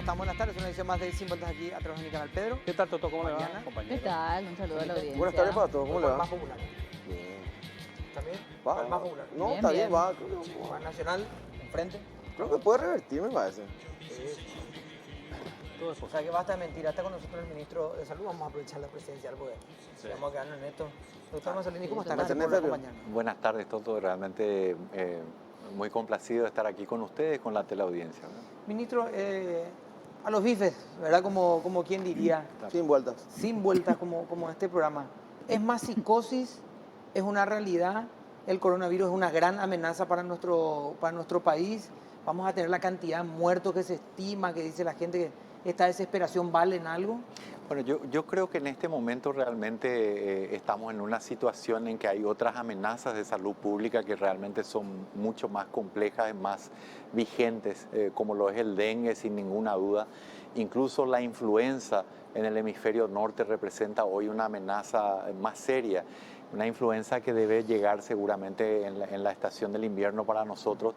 están? Buenas tardes, una edición más de Sin Vueltas aquí a través de mi canal. Pedro. ¿Qué tal, Toto? ¿Cómo le va, Mariana. compañero? ¿Qué tal? Un saludo a la audiencia. Buenas tardes para todos, ¿cómo le ¿Cuál va? más popular? Bien. ¿También? Va, ¿Cuál más popular? No, Bien, está bien, bien. va. ¿Más nacional? ¿Enfrente? Creo que puede revertir, me parece. Todo es O posible. sea que basta de mentira. Está con nosotros el ministro de Salud. Vamos a aprovechar la presidencial porque vamos a quedarnos en esto. Doctor Mazzolini, ¿cómo está? Gracias por Gracias. acompañarnos. Buenas tardes, Toto. Realmente muy complacido de estar aquí con ustedes, con la teleaudiencia, ¿no? Ministro, a los bifes, ¿verdad? Como quien diría, Sin vueltas. sin vueltas como este programa. ¿Es más psicosis? ¿Es una realidad? ¿El coronavirus es una gran amenaza para nuestro país? ¿Vamos a tener la cantidad de muertos que se estima, que dice la gente que esta desesperación vale en algo? Bueno, yo creo que en este momento realmente estamos en una situación en que hay otras amenazas de salud pública que realmente son mucho más complejas y más vigentes, como lo es el dengue, sin ninguna duda. Incluso la influenza en el hemisferio norte representa hoy una amenaza más seria. Una influenza que debe llegar seguramente en la estación del invierno para nosotros.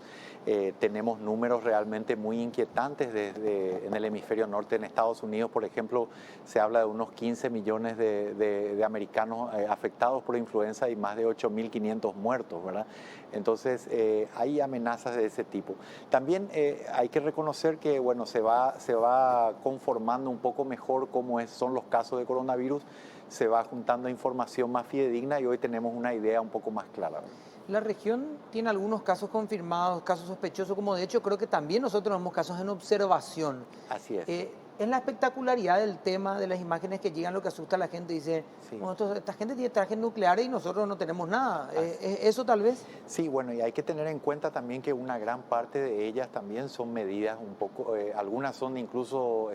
Tenemos números realmente muy inquietantes en el hemisferio norte. En Estados Unidos, por ejemplo, se habla de unos 15 millones de americanos afectados por influenza y más de 8.500 muertos, ¿verdad? Entonces, hay amenazas de ese tipo. También hay que reconocer que, bueno, se va conformando un poco mejor cómo son los casos de coronavirus, se va juntando información más fidedigna y hoy tenemos una idea un poco más clara. La región tiene algunos casos confirmados, casos sospechosos, como de hecho creo que también nosotros tenemos casos en observación. Así es. Es la espectacularidad del tema, de las imágenes que llegan, lo que asusta a la gente. Dice, Sí. bueno, esta gente tiene trajes nucleares y nosotros no tenemos nada. ¿Es eso tal vez? Sí, bueno, y hay que tener en cuenta también que una gran parte de ellas también son medidas un poco, algunas son incluso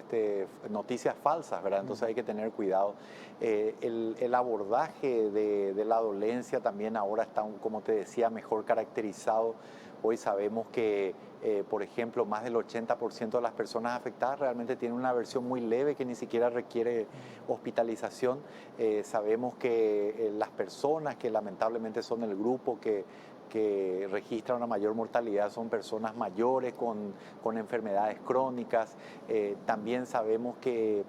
noticias falsas, ¿verdad? Entonces hay que tener cuidado. El abordaje de la dolencia también ahora está, como te decía, mejor caracterizado. Hoy sabemos que, por ejemplo, más del 80% de las personas afectadas realmente tienen una versión muy leve que ni siquiera requiere hospitalización. Sabemos que las personas que lamentablemente son el grupo que registra una mayor mortalidad son personas mayores con enfermedades crónicas. También sabemos que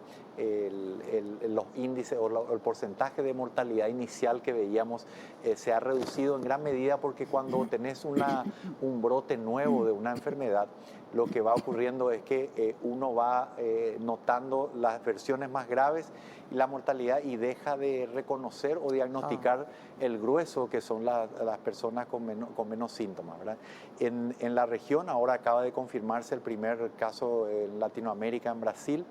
los índices o el porcentaje de mortalidad inicial que veíamos se ha reducido en gran medida porque cuando tenés un brote nuevo de una enfermedad, lo que va ocurriendo es que uno va notando las versiones más graves y la mortalidad y deja de reconocer o diagnosticar el grueso que son las personas con menos síntomas, ¿verdad? En la región ahora acaba de confirmarse el primer caso en Latinoamérica, en Brasil.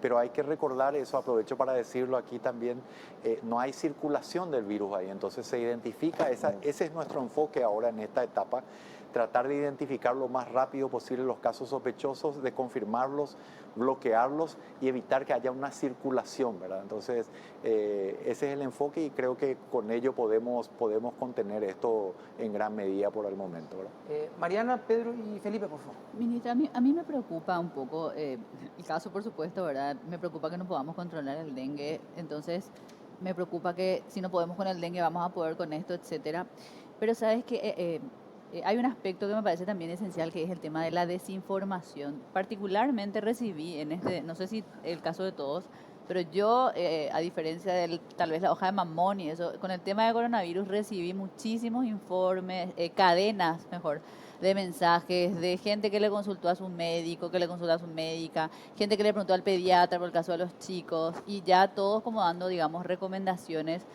Pero hay que recordar eso, aprovecho para decirlo aquí también, no hay circulación del virus ahí, entonces se identifica, ese es nuestro enfoque ahora en esta etapa, tratar de identificar lo más rápido posible los casos sospechosos, de confirmarlos, bloquearlos y evitar que haya una circulación, ¿verdad? Entonces, ese es el enfoque y creo que con ello podemos contener esto en gran medida por el momento, ¿verdad? Mariana, Pedro y Felipe, por favor. Ministra, a mí me preocupa un poco el caso, por supuesto, ¿verdad? Me preocupa que no podamos controlar el dengue, entonces me preocupa que si no podemos con el dengue vamos a poder con esto, etcétera. Pero sabes que hay un aspecto que me parece también esencial, que es el tema de la desinformación. Particularmente recibí no sé si el caso de todos, pero yo, a diferencia de tal vez la hoja de mamón y eso, con el tema de coronavirus recibí muchísimos informes, cadenas, mejor, de mensajes, de gente que le consultó a su médico, que le consultó a su médica, gente que le preguntó al pediatra por el caso de los chicos, y ya todos como dando, digamos, recomendaciones.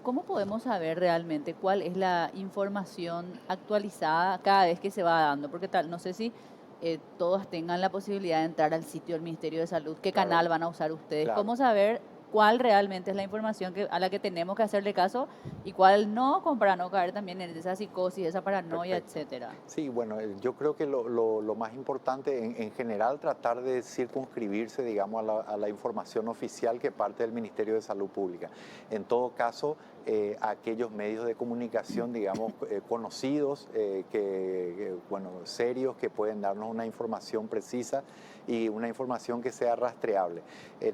¿Cómo podemos saber realmente cuál es la información actualizada cada vez que se va dando? Porque no sé si todos tengan la posibilidad de entrar al sitio del Ministerio de Salud, qué Claro. canal van a usar ustedes, Claro. cómo saber cuál realmente es la información a la que tenemos que hacerle caso y cuál no, como para no caer también en esa psicosis, esa paranoia, Perfecto. etcétera. Sí, bueno, yo creo que lo más importante en general tratar de circunscribirse, digamos, a la información oficial que parte del Ministerio de Salud Pública. En todo caso, a aquellos medios de comunicación, digamos, conocidos, bueno, serios, que pueden darnos una información precisa y una información que sea rastreable.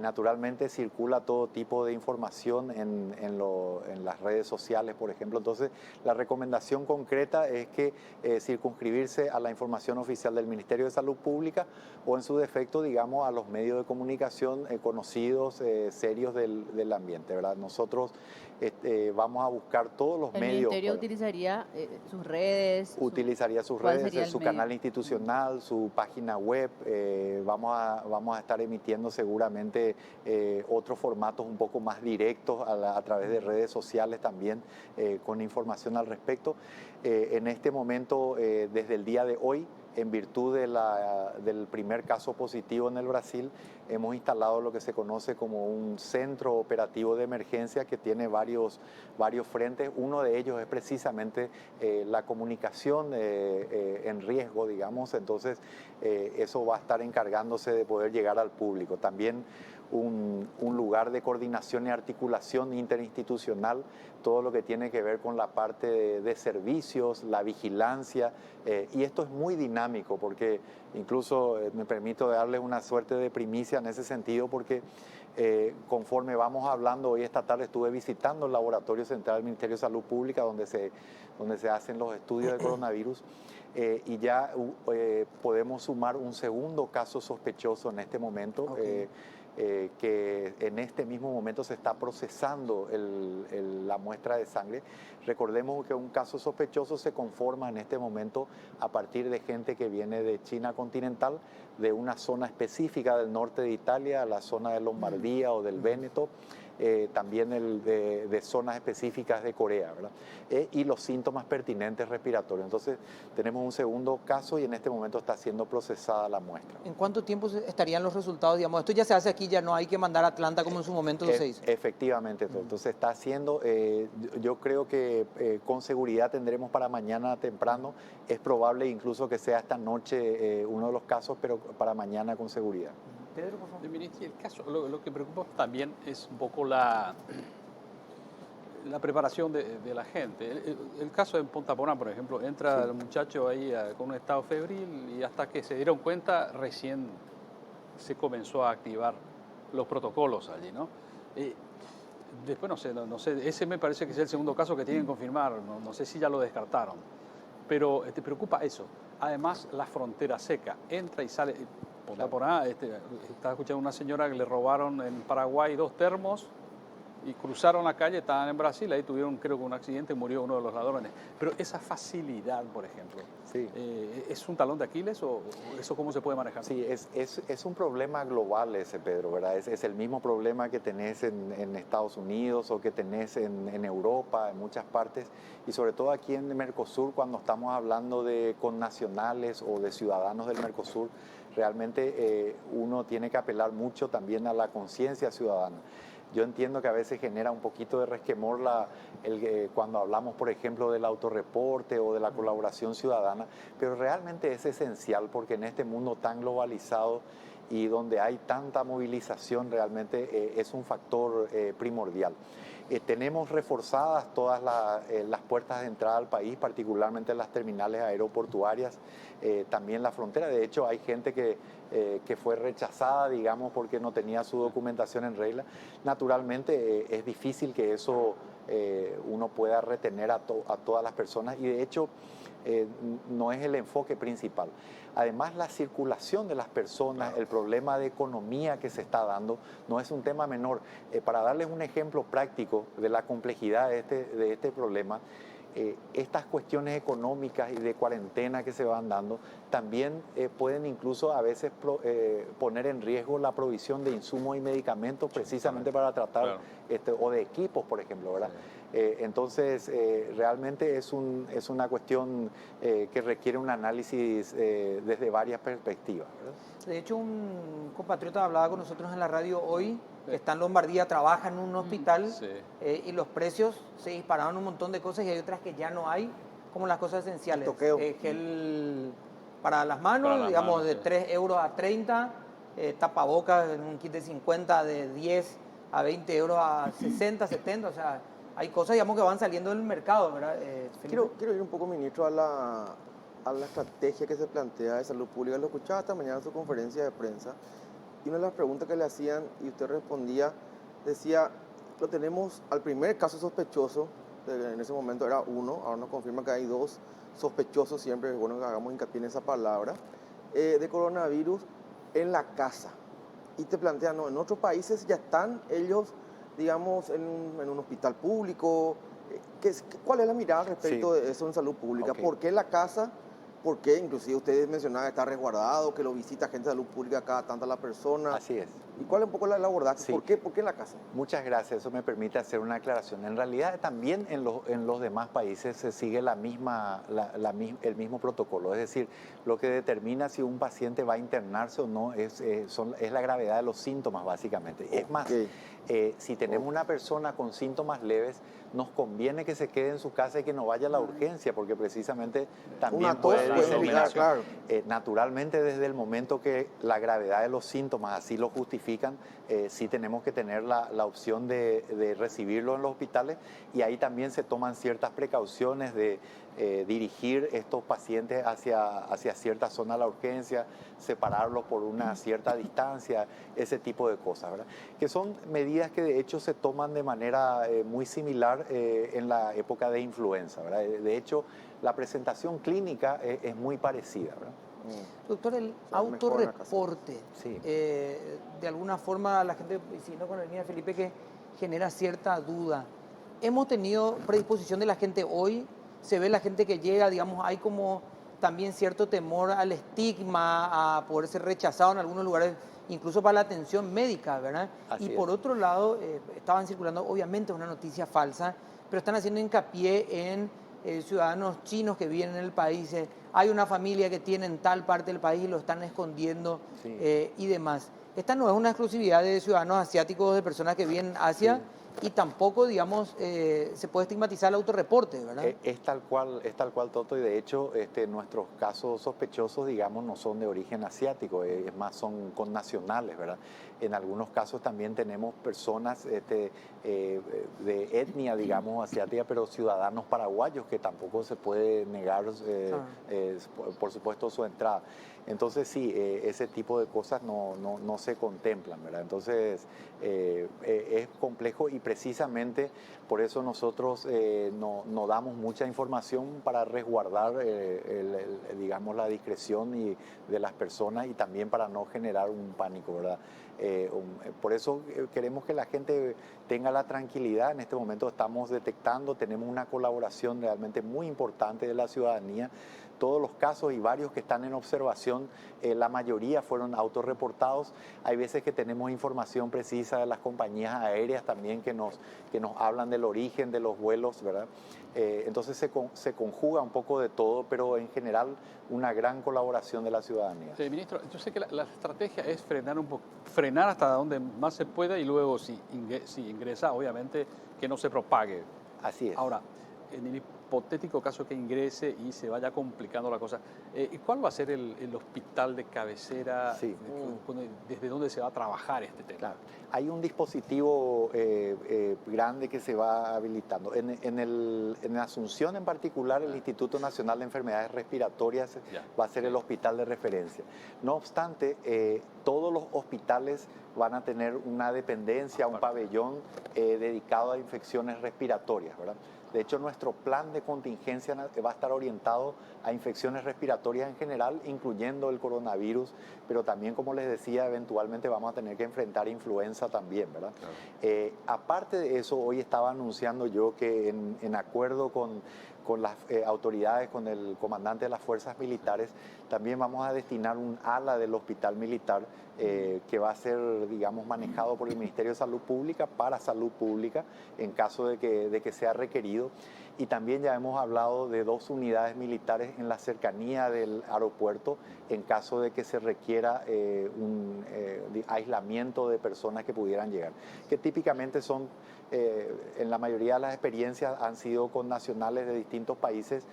Naturalmente circula todo tipo de información en las redes sociales, por ejemplo. Entonces, la recomendación concreta es que circunscribirse a la información oficial del Ministerio de Salud Pública o, en su defecto, digamos, a los medios de comunicación conocidos, serios del ambiente, ¿verdad? Nosotros vamos a buscar todos los El medios. ministerio utilizaría sus redes. Utilizaría sus ¿cuál redes, sería el su medio? canal institucional, su página web. Vamos a estar emitiendo seguramente otros formatos un poco más directos a través de redes sociales también, con información al respecto. En este momento, desde el día de hoy, en virtud del primer caso positivo en el Brasil, hemos instalado lo que se conoce como un centro operativo de emergencia que tiene varios frentes. Uno de ellos es precisamente la comunicación en riesgo, digamos. Entonces, eso va a estar encargándose de poder llegar al público. También un lugar de coordinación y articulación interinstitucional, todo lo que tiene que ver con la parte de servicios, la vigilancia, y esto es muy dinámico porque incluso me permito darles una suerte de primicia en ese sentido, porque conforme vamos hablando, hoy esta tarde estuve visitando el Laboratorio Central del Ministerio de Salud Pública donde se hacen los estudios de coronavirus, y ya podemos sumar un segundo caso sospechoso en este momento. Okay. Que en este mismo momento se está procesando la muestra de sangre. Recordemos que un caso sospechoso se conforma en este momento a partir de gente que viene de China continental, de una zona específica del norte de Italia, la zona de Lombardía o del Véneto, también de zonas específicas de Corea, ¿verdad? Y los síntomas pertinentes respiratorios. Entonces, tenemos un segundo caso y en este momento está siendo procesada la muestra. ¿En cuánto tiempo estarían los resultados? Digamos, esto ya se hace aquí, ya no hay que mandar a Atlanta como en su momento se hizo. Efectivamente, entonces está haciendo, yo creo que con seguridad tendremos para mañana temprano. Es probable incluso que sea esta noche uno de los casos, pero para mañana con seguridad. Pedro, por favor. El caso, lo que preocupa también es un poco la preparación de la gente. El caso de Punta Porá, por ejemplo, entra el muchacho ahí con un estado febril y hasta que se dieron cuenta recién se comenzó a activar los protocolos allí, ¿no? Después no sé, ese me parece que es el segundo caso que tienen que confirmar, no sé si ya lo descartaron, pero te preocupa eso. Además, la frontera seca, entra y sale. Punta Porá, estaba escuchando una señora que le robaron en Paraguay 2 termos y cruzaron la calle, estaban en Brasil, ahí tuvieron creo que un accidente y murió uno de los ladrones. Pero esa facilidad, por ejemplo, sí. ¿Es un talón de Aquiles o eso cómo se puede manejar? Sí, es un problema global ese, Pedro, ¿verdad? Es el mismo problema que tenés en Estados Unidos o que tenés en Europa, en muchas partes, y sobre todo aquí en Mercosur, cuando estamos hablando de connacionales o de ciudadanos del Mercosur, realmente uno tiene que apelar mucho también a la conciencia ciudadana. Yo entiendo que a veces genera un poquito de resquemor cuando hablamos, por ejemplo, del autorreporte o de la colaboración ciudadana, pero realmente es esencial porque en este mundo tan globalizado y donde hay tanta movilización, realmente es un factor primordial. Tenemos reforzadas todas las puertas de entrada al país, particularmente las terminales aeroportuarias, también la frontera. De hecho, hay gente que fue rechazada, digamos, porque no tenía su documentación en regla. Naturalmente, es difícil que eso uno pueda retener a todas las personas y, de hecho, no es el enfoque principal. Además, la circulación de las personas, el problema de economía que se está dando, no es un tema menor. Para darles un ejemplo práctico de la complejidad de este problema, estas cuestiones económicas y de cuarentena que se van dando también pueden incluso a veces poner en riesgo la provisión de insumos y medicamentos precisamente para tratar, o de equipos, por ejemplo, ¿verdad? Entonces, realmente es una cuestión que requiere un análisis desde varias perspectivas, ¿verdad? De hecho, un compatriota hablaba con nosotros en la radio hoy, que está en Lombardía, trabaja en un hospital, y los precios se dispararon un montón de cosas y hay otras que ya no hay, como las cosas esenciales. Gel para las manos, digamos, de 3 euros a 30, tapabocas en un kit de 50, de 10 a 20 euros a 60, 70, o sea, hay cosas, digamos, que van saliendo del mercado, ¿verdad? Felipe? Quiero ir un poco, ministro, a la estrategia que se plantea de salud pública. Lo escuchaba esta mañana en su conferencia de prensa y una de las preguntas que le hacían y usted respondía, decía, lo tenemos al primer caso sospechoso, en ese momento era uno, ahora nos confirma que hay dos sospechosos, siempre es bueno que hagamos hincapié en esa palabra, de coronavirus en la casa. Y te plantean, no, en otros países ya están ellos, digamos, en un hospital público. ¿Cuál es la mirada respecto de eso en salud pública? Ok. ¿Por qué la casa? ¿Por qué? Inclusive ustedes mencionaban que está resguardado, que lo visita gente de salud pública cada tanto a la persona. Así es. ¿Y cuál es un poco el abordaje? Sí. ¿Por qué en la casa? Muchas gracias, eso me permite hacer una aclaración. En realidad también en los demás países se sigue el mismo protocolo, es decir, lo que determina si un paciente va a internarse o no es la gravedad de los síntomas básicamente. Es más, si tenemos una persona con síntomas leves, nos conviene que se quede en su casa y que no vaya a la urgencia, porque precisamente también Una tos puede puede diseminar. indicar, claro. Naturalmente, desde el momento que la gravedad de los síntomas así lo justifican, sí tenemos que tener la opción de recibirlo en los hospitales, y ahí también se toman ciertas precauciones de dirigir estos pacientes hacia cierta zona de la urgencia, separarlos por una cierta distancia, ese tipo de cosas, ¿verdad? Que son medidas que de hecho se toman de manera muy similar en la época de influenza, ¿verdad? De hecho, la presentación clínica es muy parecida, ¿verdad? Doctor, el sea, mejor en la casa. autorreporte, Sí. de alguna forma la gente, siguiendo con la línea de Felipe, que genera cierta duda. Hemos tenido predisposición de la gente hoy, se ve la gente que llega, digamos, hay como también cierto temor al estigma, a poder ser rechazado en algunos lugares, incluso para la atención médica, ¿verdad? Así Y por es. otro lado, estaban circulando obviamente una noticia falsa, pero están haciendo hincapié en ciudadanos chinos que viven en el país. Hay una familia que tiene en tal parte del país y lo están escondiendo Sí. y demás. Esta no es una exclusividad de ciudadanos asiáticos, de personas que vienen en Asia, y tampoco, digamos, se puede estigmatizar el autorreporte, ¿verdad? Es tal cual, Toto, y de hecho nuestros casos sospechosos, digamos, no son de origen asiático, es más, son connacionales, ¿verdad? En algunos casos también tenemos personas de etnia, digamos, asiática, pero ciudadanos paraguayos, que tampoco se puede negar, por supuesto, su entrada. Entonces, sí, ese tipo de cosas no se contemplan, ¿verdad? Entonces, es complejo, y precisamente por eso nosotros no damos mucha información para resguardar, digamos, la discreción de las personas, y también para no generar un pánico, ¿verdad? Por eso queremos que la gente tenga la tranquilidad. En este momento estamos detectando, tenemos una colaboración realmente muy importante de la ciudadanía. Todos los casos, y varios que están en observación, la mayoría fueron autorreportados. Hay veces que tenemos información precisa de las compañías aéreas también que nos hablan del origen de los vuelos, ¿verdad? Entonces se conjuga un poco de todo, pero en general una gran colaboración de la ciudadanía. Ministro, yo sé que la estrategia es frenar hasta donde más se pueda, y luego si ingresa, obviamente, que no se propague. Así es. Ahora, en el hipotético caso que ingrese y se vaya complicando la cosa, ¿cuál va a ser el hospital de cabecera? Sí. ¿Desde dónde se va a trabajar este tema? Claro. Hay un dispositivo grande que se va habilitando. En Asunción en particular, el Instituto Nacional de Enfermedades Respiratorias va a ser el hospital de referencia. No obstante, todos los hospitales van a tener una dependencia, un pabellón dedicado a infecciones respiratorias, ¿verdad? De hecho, nuestro plan de contingencia va a estar orientado a infecciones respiratorias en general, incluyendo el coronavirus, pero también, como les decía, eventualmente vamos a tener que enfrentar influenza también, ¿verdad? Claro. Aparte de eso, hoy estaba anunciando yo que en acuerdo con las autoridades, con el comandante de las fuerzas militares, también vamos a destinar un ala del hospital militar que va a ser, digamos, manejado por el Ministerio de Salud Pública para salud pública en caso de que sea requerido. Y también ya hemos hablado de 2 unidades militares en la cercanía del aeropuerto en caso de que se requiera un aislamiento de personas que pudieran llegar, que típicamente son, en la mayoría de las experiencias han sido con nacionales de distintos países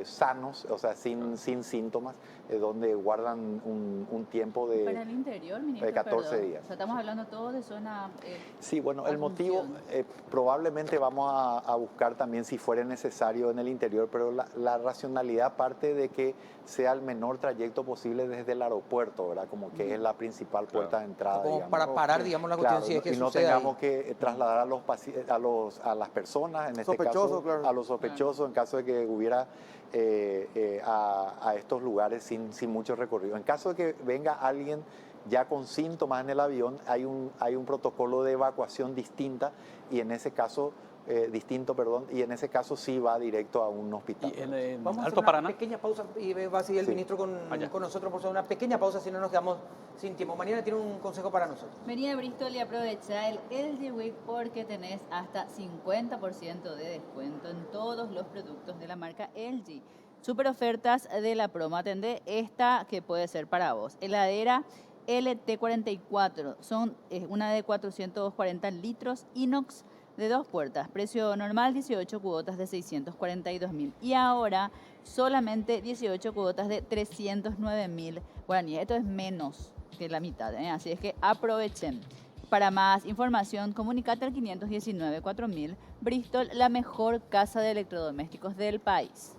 sanos, o sea, sin síntomas, donde guardan un tiempo Para el interior, ministro, de 14 perdón. días. O sea, estamos hablando todo de zona... Sí, bueno, el motivo, Asunción. probablemente vamos a buscar también si fuera necesario en el interior, pero la racionalidad parte de que sea el menor trayecto posible desde el aeropuerto, ¿verdad? Como que es la principal puerta de entrada, Como digamos. para parar, digamos, la cuestión Claro, si es que y no sucede ahí. tengamos que trasladar a las personas, en este Sospechosos, caso, claro. a los sospechosos, en caso de que hubiera a estos lugares sin mucho recorrido. En caso de que venga alguien ya con síntomas en el avión, hay un protocolo de evacuación distinta y en ese caso, y en ese caso sí va directo a un hospital. Y en Vamos a hacer Alto una Paraná, pequeña pausa y va a seguir el Sí. ministro Allá. con nosotros, por favor. Una pequeña pausa, si no nos quedamos sin tiempo. Mañana tiene un consejo para nosotros. Vení a Bristol y aprovecha el LG Week porque tenés hasta 50% de descuento en todos los productos de la marca LG. Super ofertas de la promo. Atendé esta que puede ser para vos. Heladera LT44. Es una de 440 litros inox de 2 puertas. Precio normal 18 cuotas de 642.000. Y ahora solamente 18 cuotas de 309.000 guaraníes. Esto es menos que la mitad, ¿eh? Así es que aprovechen. Para más información, comunicate al 519-4000. Bristol, la mejor casa de electrodomésticos del país.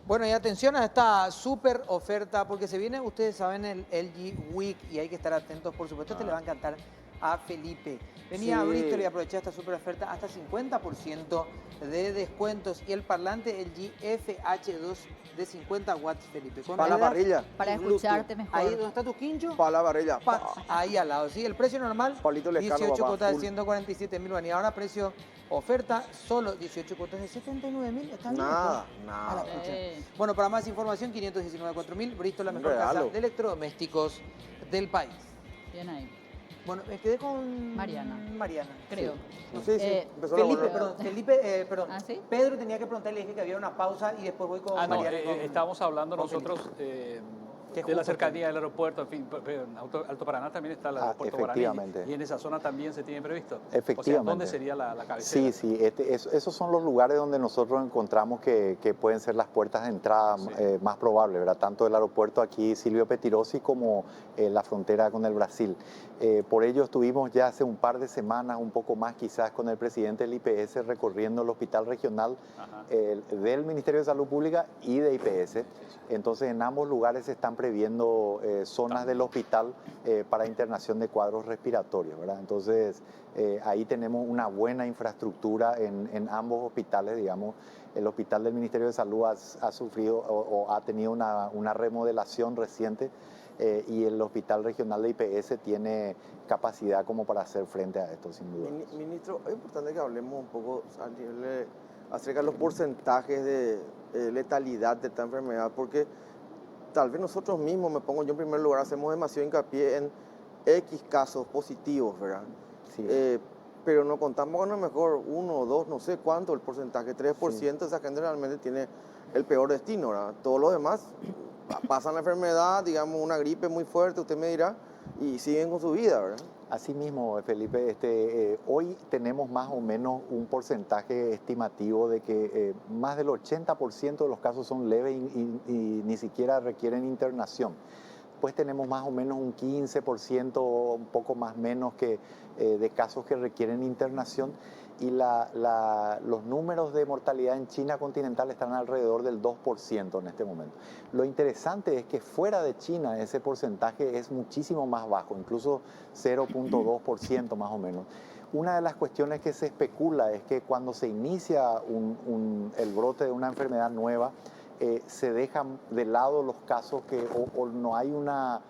Bueno, y atención a esta súper oferta, porque se viene, ustedes saben, el LG Week y hay que estar atentos, por supuesto, te le va a encantar a Felipe. Venía a Sí. Bristol y aproveché esta súper oferta, hasta 50% de descuentos y el parlante LG FH2 de 50 watts, Felipe. Con Para la ruedas parrilla. Para y Bluetooth. escucharte mejor. Ahí donde está tu quincho, Para la parrilla. ahí al lado, ¿sí? El precio normal, Palito Lescano, 18 papá, cuotas de full. 147.000 guaraníes. Ahora precio oferta, solo 18 cuotas de 79.000. ¿Está bien Nada, esto? nada. A la pucha. Sí. Bueno, para más información, 519-4000, Bristol, la Un mejor casa regalo. de electrodomésticos del país. Bien ahí. Bueno, me quedé con Mariana. Mariana. Creo. Sí, sí. Empezó la Felipe, buena. perdón. ¿Ah, sí? Pedro tenía que preguntarle, dije que había una pausa y después voy con no, Mariana. y con- estábamos hablando con Felipe. nosotros Qué de la justo cercanía del aeropuerto, en fin, en Alto Paraná también está el aeropuerto Guaraní efectivamente. y en esa zona también se tiene previsto. Efectivamente. O sea, ¿dónde sería la cabecera? Sí, esos son los lugares donde nosotros encontramos que pueden ser las puertas de entrada Sí. más probables, ¿verdad? Tanto el aeropuerto aquí Silvio Petirosi como la frontera con el Brasil. Por ello estuvimos ya hace un par de semanas, un poco más quizás, con el presidente del IPS recorriendo el hospital regional Ajá. del Ministerio de Salud Pública y de IPS. Entonces en ambos lugares se están previendo zonas del hospital para internación de cuadros respiratorios, ¿verdad? Entonces ahí tenemos una buena infraestructura en ambos hospitales, digamos. El hospital del Ministerio de Salud ha sufrido o ha tenido una remodelación reciente y el hospital regional de IPS tiene capacidad como para hacer frente a esto, sin duda. Ministro, es importante que hablemos un poco acerca de los porcentajes de letalidad de esta enfermedad, porque tal vez nosotros mismos, me pongo yo en primer lugar, hacemos demasiado hincapié en X casos positivos, ¿verdad? Sí. Pero no contamos con a lo mejor 1 o 2, no sé cuánto, el porcentaje, 3%, esa gente realmente tiene el peor destino, ¿verdad? Todos los demás pasan la enfermedad, digamos una gripe muy fuerte, usted me dirá, y siguen con su vida, ¿verdad? Así mismo, Felipe, hoy tenemos más o menos un porcentaje estimativo de que más del 80% de los casos son leves y ni siquiera requieren internación. Pues tenemos más o menos un 15%, un poco más menos de casos que requieren internación y los números de mortalidad en China continental están alrededor del 2% en este momento. Lo interesante es que fuera de China ese porcentaje es muchísimo más bajo, incluso 0.2% más o menos. Una de las cuestiones que se especula es que cuando se inicia el brote de una enfermedad nueva, se dejan de lado los casos o no hay una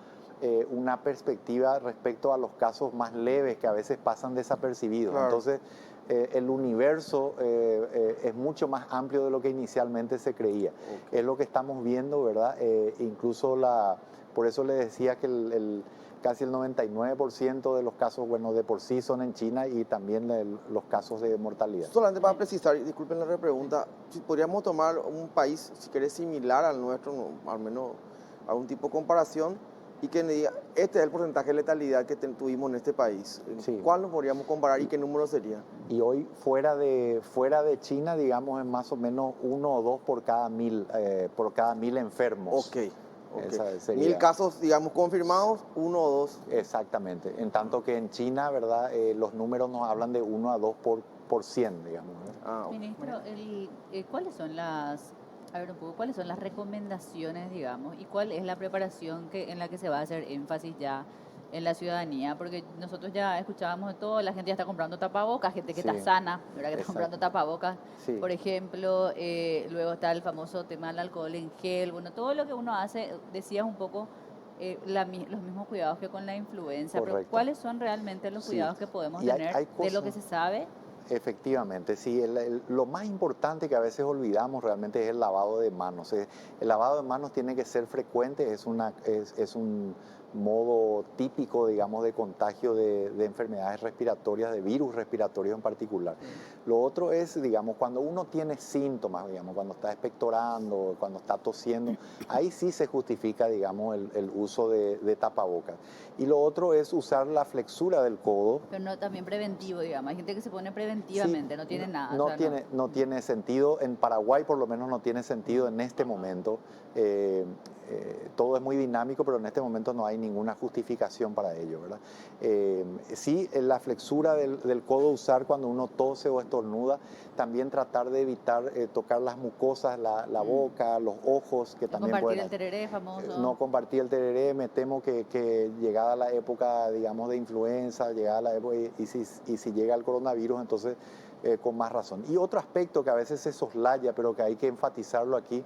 perspectiva respecto a los casos más leves que a veces pasan desapercibidos. Claro. Entonces, el universo es mucho más amplio de lo que inicialmente se creía. Okay. Es lo que estamos viendo, ¿verdad? Incluso Por eso le decía que casi el 99% de los casos, bueno, de por sí son en China y también los casos de mortalidad. Solamente para precisar, y disculpen la repregunta, si podríamos tomar un país, si querés, similar al nuestro, al menos algún tipo de comparación, y que me diga, este es el porcentaje de letalidad que tuvimos en este país. Sí. ¿Cuál nos podríamos comparar y qué número sería? Y hoy fuera de China, digamos, es más o menos 1 o 2 por cada 1000 enfermos. Ok. Esa sería. 1000 casos, digamos, confirmados, 1 o 2. Exactamente. En tanto que en China, ¿verdad? Los números nos hablan de 1 a 2 por 100, digamos. Ah, ok. Ministro, ¿cuáles son a ver un poco, cuáles son las recomendaciones, digamos, y cuál es la preparación en la que se va a hacer énfasis ya en la ciudadanía? Porque nosotros ya escuchábamos de todo, la gente ya está comprando tapabocas, gente que Sí, está sana, ¿verdad? Que está exacto. comprando tapabocas, Sí. por ejemplo, luego está el famoso tema del alcohol en gel, bueno, todo lo que uno hace, decías un poco, los mismos cuidados que con la influenza, pero Correcto. ¿cuáles son realmente los Sí. cuidados que podemos Y hay tener de lo que cosas- se sabe? Efectivamente, sí. Lo más importante que a veces olvidamos realmente es el lavado de manos. El lavado de manos tiene que ser frecuente, es un modo típico, digamos, de contagio de enfermedades respiratorias, de virus respiratorios en particular. Lo otro es, digamos, cuando uno tiene síntomas, digamos, cuando está expectorando, cuando está tosiendo, ahí sí se justifica, digamos, el uso de tapabocas. Y lo otro es usar la flexura del codo. Pero no también preventivo, digamos. Hay gente que se pone preventivamente, Sí, no tiene nada. No, o sea, no tiene sentido. En Paraguay por lo menos no tiene sentido en este momento. Todo es muy dinámico, pero en este momento no hay ninguna justificación para ello, ¿verdad? Sí, la flexura del codo usar cuando uno tose o estornuda, también tratar de evitar tocar las mucosas, la boca, los ojos, que no también compartir pueden... el tereré famoso. No compartir el tereré, me temo que llegada la época, digamos, de influenza, llegada la época, y si llega el coronavirus, entonces con más razón. Y otro aspecto que a veces se soslaya, pero que hay que enfatizarlo aquí,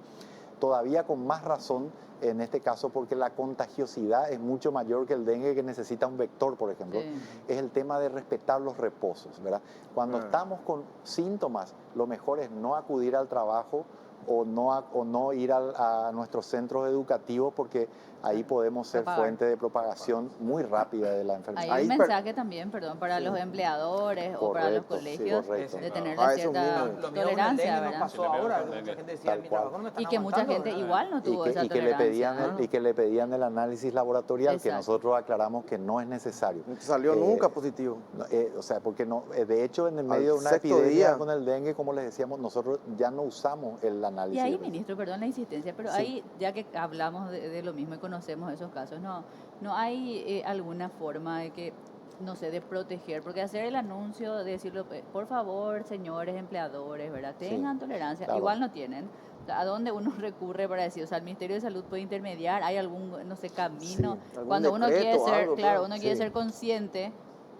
todavía con más razón en este caso, porque la contagiosidad es mucho mayor que el dengue, que necesita un vector, por ejemplo, Sí. es el tema de respetar los reposos, ¿verdad? Cuando estamos con síntomas, lo mejor es no acudir al trabajo o no ir a nuestros centros educativos, porque ahí podemos ser Propagar. fuente de propagación muy rápida de la enfermedad. Hay un Ahí, mensaje también, perdón, para Sí. los empleadores o para los Correcto, sí, colegios correcto. de tener Ah, la eso cierta mismo. Lo mío con el tolerancia, dengue nos ¿verdad? pasó Sí, lo mío ahora, con que el mucha dengue. gente decía, Tal mi cual. trabajo no me están Y que mucha aguantando, gente ¿verdad? igual no tuvo esa y que le tolerancia. pedían y que le pedían el análisis laboratorial, que Exacto. nosotros aclaramos que no es necesario. No te salió nunca positivo. No, o sea, porque no, de hecho en el Al medio de una sexto epidemia día. con el dengue, como les decíamos, nosotros ya no usamos el Y análisis. ahí, ministro, perdón la insistencia, pero Sí. ahí, ya que hablamos de lo mismo y conocemos esos casos, no hay alguna forma de que, no sé, de proteger, porque hacer el anuncio, de decirlo, por favor, señores empleadores, ¿verdad? Sí, Tengan tolerancia, claro. igual no tienen. O sea, ¿a dónde uno recurre para decir? O sea, el Ministerio de Salud puede intermediar, hay algún, no sé, camino. Sí, algún Cuando uno quiere decreto, ser, algo, claro, claro. uno quiere Sí. ser consciente.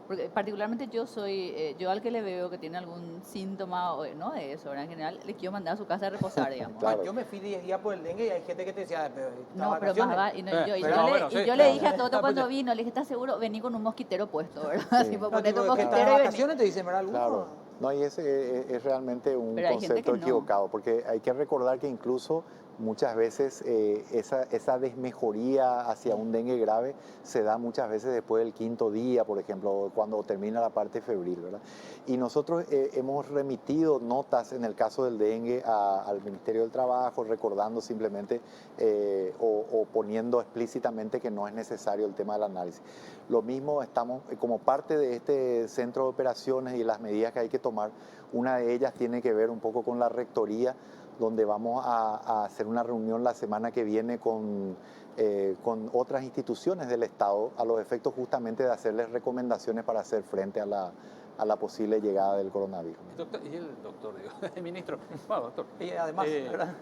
Porque particularmente yo al que le veo que tiene algún síntoma, no de eso, ¿verdad? En general, le quiero mandar a su casa a reposar, digamos. Claro. Yo me fui 10 días por el dengue y hay gente que te decía, pero No, pero más va, y, no, y yo, y pero yo, bueno, le, y sí, yo le claro. dije a Toto Ah, cuando pues, vino, le dije, ¿estás seguro? Vení con un mosquitero puesto, ¿verdad? Sí. Tipo, no, ponete tipo, un que estás de mosquitero y vení. vacaciones te dicen, ¿verdad? Alguno? Claro, no, y ese es realmente un Pero hay gente concepto que no. equivocado, porque hay que recordar que incluso muchas veces esa desmejoría hacia un dengue grave se da muchas veces después del 5.º día, por ejemplo, cuando termina la parte febril, ¿verdad? Y nosotros hemos remitido notas en el caso del dengue al Ministerio del Trabajo, recordando simplemente o poniendo explícitamente que no es necesario el tema del análisis. Lo mismo estamos, como parte de este centro de operaciones y las medidas que hay que tomar, una de ellas tiene que ver un poco con la rectoría, donde vamos a hacer una reunión la semana que viene con otras instituciones del Estado, a los efectos justamente de hacerles recomendaciones para hacer frente a la posible llegada del coronavirus. Y el doctor, digo, el ministro, bueno, doctor. Y además, ¿verdad?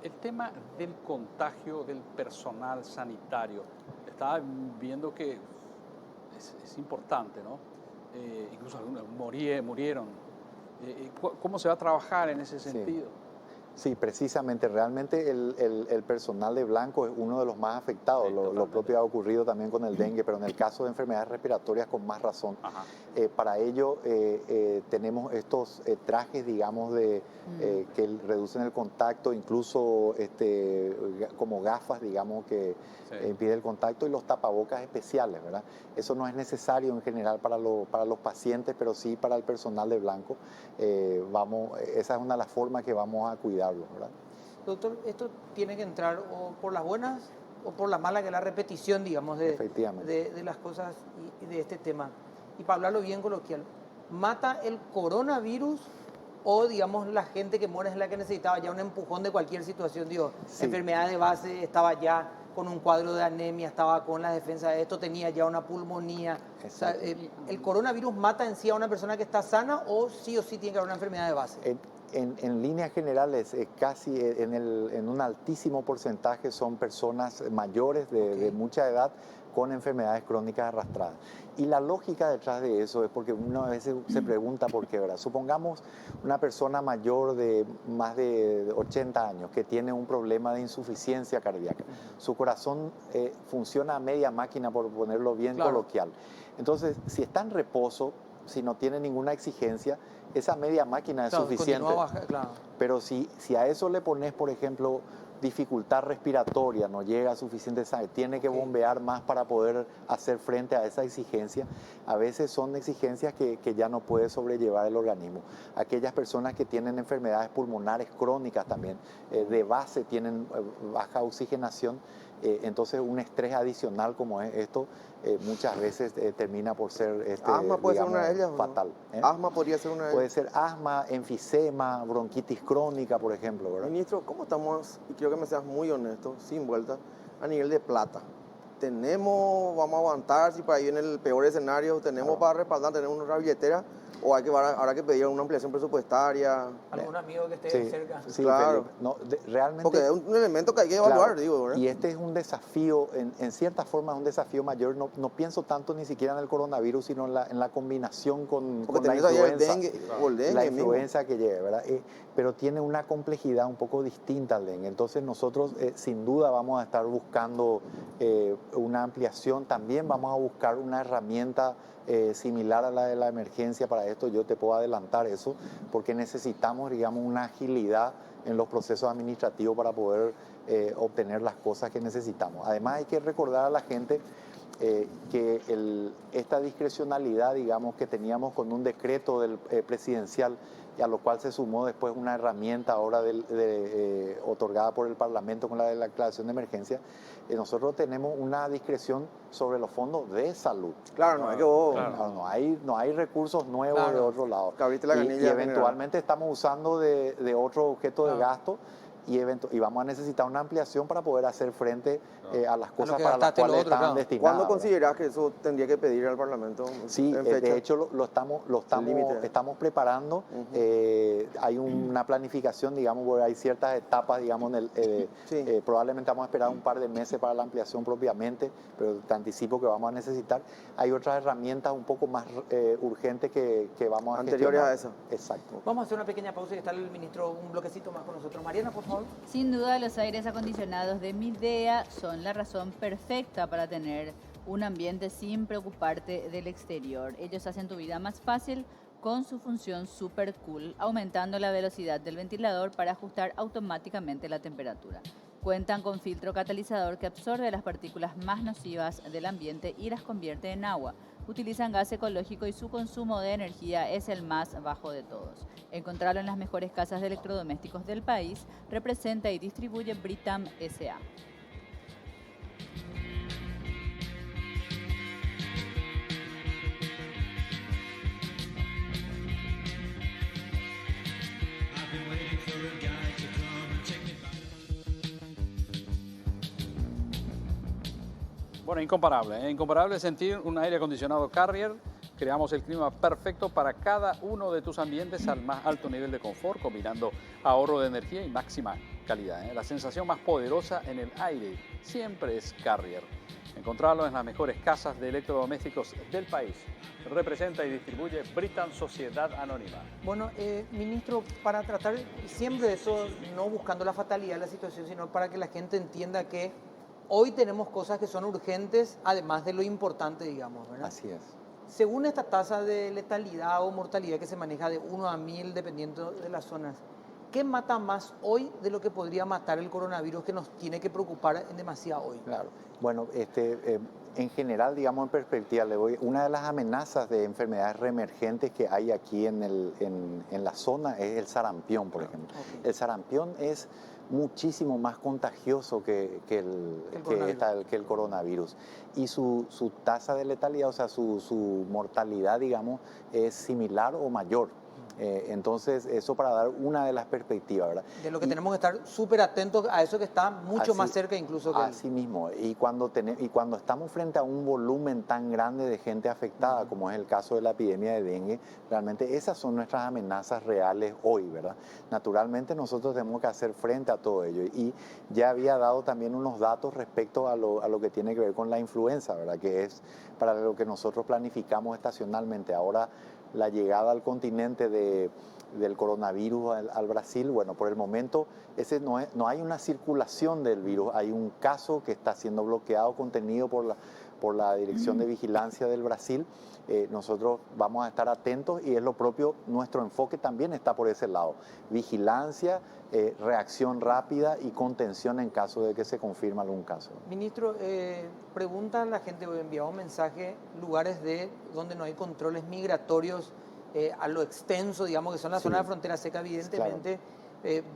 El tema del contagio del personal sanitario, estaba viendo que es importante, ¿no? Incluso algunos murieron. ¿Cómo se va a trabajar en ese Sí. sentido? Sí, precisamente, realmente el personal de blanco es uno de los más afectados. Sí, Lo totalmente. propio ha ocurrido también con el dengue, pero en el caso de enfermedades respiratorias con más razón. Ajá. Para ello tenemos estos trajes, digamos, que reducen el contacto, incluso como gafas, digamos, que Sí. impide el contacto, y los tapabocas especiales, ¿verdad? Eso no es necesario en general para los pacientes, pero sí para el personal de blanco. Esa es una de las formas que vamos a cuidarlos, ¿verdad? Doctor, esto tiene que entrar o por las buenas o por la mala, que es la repetición, digamos, Efectivamente. de las cosas y de este tema. Y para hablarlo bien coloquial, ¿mata el coronavirus o, digamos, la gente que muere es la que necesitaba ya un empujón de cualquier situación? Digo, Sí. enfermedad de base, estaba ya con un cuadro de anemia, estaba con la defensa de esto, tenía ya una pulmonía. O sea, Exacto. ¿el coronavirus mata en sí a una persona que está sana o sí tiene que haber una enfermedad de base? En líneas generales, casi en un altísimo porcentaje son personas mayores de mucha edad con enfermedades crónicas arrastradas. Y la lógica detrás de eso es porque uno a veces se pregunta por qué, ¿verdad? Supongamos una persona mayor de más de 80 años que tiene un problema de insuficiencia cardíaca. Su corazón funciona a media máquina, por ponerlo bien coloquial. Entonces, si está en reposo, si no tiene ninguna exigencia, esa media máquina es suficiente. Claro. Pero si a eso le pones, por ejemplo, dificultad respiratoria, no llega a suficiente sangre, tiene que bombear más para poder hacer frente a esa exigencia, a veces son exigencias que ya no puede sobrellevar el organismo. Aquellas personas que tienen enfermedades pulmonares crónicas también, de base tienen baja oxigenación, entonces un estrés adicional como es esto, muchas veces termina por ser ¿Asma puede ser una de ellas? fatal. ¿Asma podría ser una de ellas? Puede ser asma, enfisema, bronquitis crónica, por ejemplo, ¿verdad? Ministro, ¿cómo estamos, y quiero que me seas muy honesto, sin vuelta, a nivel de plata? Vamos a aguantar, si para ahí en el peor escenario, tenemos para respaldar, tenemos una billetera, o habrá que pedir una ampliación presupuestaria? ¿Algún amigo que esté cerca? Sí, Claro. Felipe. No, realmente, Porque es un elemento que hay que evaluar, claro, digo, ¿verdad? y este es un desafío, en cierta forma es un desafío mayor. No pienso tanto ni siquiera en el coronavirus, sino en la combinación con Porque la tenés ahí influenza. el dengue La mismo. influenza que lleve, ¿verdad? Pero tiene una complejidad un poco distinta al dengue. Entonces nosotros sin duda vamos a estar buscando una ampliación. También vamos a buscar una herramienta similar a la de la emergencia para esto. Yo te puedo adelantar eso, porque necesitamos, digamos, una agilidad en los procesos administrativos para poder obtener las cosas que necesitamos. Además, hay que recordar a la gente que esta discrecionalidad, digamos, que teníamos con un decreto presidencial, y a lo cual se sumó después una herramienta ahora otorgada por el Parlamento con la declaración de emergencia, nosotros tenemos una discreción sobre los fondos de salud. Claro, no es que vos... Claro. No hay recursos nuevos de otro lado. Que abriste la Y canilla eventualmente estamos usando de otro objeto de gasto, y vamos a necesitar una ampliación para poder hacer frente a las cosas que para las gastaste lo cuales otro, estaban claro. destinadas. ¿Cuándo ¿verdad? considerás que eso tendría que pedir al Parlamento? Sí, en fecha? de hecho lo Límite. estamos preparando. Hay una planificación, digamos, porque hay ciertas etapas, digamos, Sí. probablemente vamos a esperar un par de meses para la ampliación propiamente, pero te anticipo que vamos a necesitar. Hay otras herramientas un poco más urgentes que vamos a Anteriores gestionar. a esa. Exacto. Vamos a hacer una pequeña pausa y está el ministro un bloquecito más con nosotros. Mariana, por favor. Sin duda, los aires acondicionados de Midea son la razón perfecta para tener un ambiente sin preocuparte del exterior. Ellos hacen tu vida más fácil con su función Super Cool, aumentando la velocidad del ventilador para ajustar automáticamente la temperatura. Cuentan con filtro catalizador que absorbe las partículas más nocivas del ambiente y las convierte en agua. Utilizan gas ecológico y su consumo de energía es el más bajo de todos. Encontrarlo en las mejores casas de electrodomésticos del país. Representa y distribuye Britam S.A. Bueno, incomparable, ¿eh? Incomparable sentir un aire acondicionado Carrier. Creamos el clima perfecto para cada uno de tus ambientes al más alto nivel de confort, combinando ahorro de energía y máxima calidad, ¿eh? La sensación más poderosa en el aire siempre es Carrier. Encontrarlo en las mejores casas de electrodomésticos del país. Representa y distribuye Britam Sociedad Anónima. Bueno, ministro, para tratar siempre eso, no buscando la fatalidad de la situación, sino para que la gente entienda que hoy tenemos cosas que son urgentes, además de lo importante, digamos, ¿verdad? Así es. Según esta tasa de letalidad o mortalidad que se maneja de 1 a 1000, dependiendo de las zonas, ¿qué mata más hoy de lo que podría matar el coronavirus que nos tiene que preocupar en demasía hoy? Claro. Bueno, en general, digamos en perspectiva, una de las amenazas de enfermedades reemergentes que hay aquí en la zona es el sarampión, por ejemplo. Okay. El sarampión es muchísimo más contagioso que el coronavirus. Y su tasa de letalidad, o sea, su mortalidad, digamos, es similar o mayor. Entonces, eso para dar una de las perspectivas, ¿verdad? De lo que tenemos que estar súper atentos a eso que está mucho más cerca incluso que así mismo. Y cuando estamos frente a un volumen tan grande de gente afectada, como es el caso de la epidemia de dengue, realmente esas son nuestras amenazas reales hoy, ¿verdad? Naturalmente nosotros tenemos que hacer frente a todo ello. Y ya había dado también unos datos respecto a lo que tiene que ver con la influenza, ¿verdad? Que es para lo que nosotros planificamos estacionalmente. Ahora, la llegada al continente del coronavirus al Brasil, bueno, por el momento no hay una circulación del virus, hay un caso que está siendo bloqueado, contenido por la Dirección de Vigilancia del Brasil. Nosotros vamos a estar atentos y es lo propio, nuestro enfoque también está por ese lado. Vigilancia, reacción rápida y contención en caso de que se confirme algún caso. Ministro, pregunta a la gente, he enviado un mensaje, lugares donde no hay controles migratorios a lo extenso, digamos que son las zonas de frontera seca, evidentemente. Claro.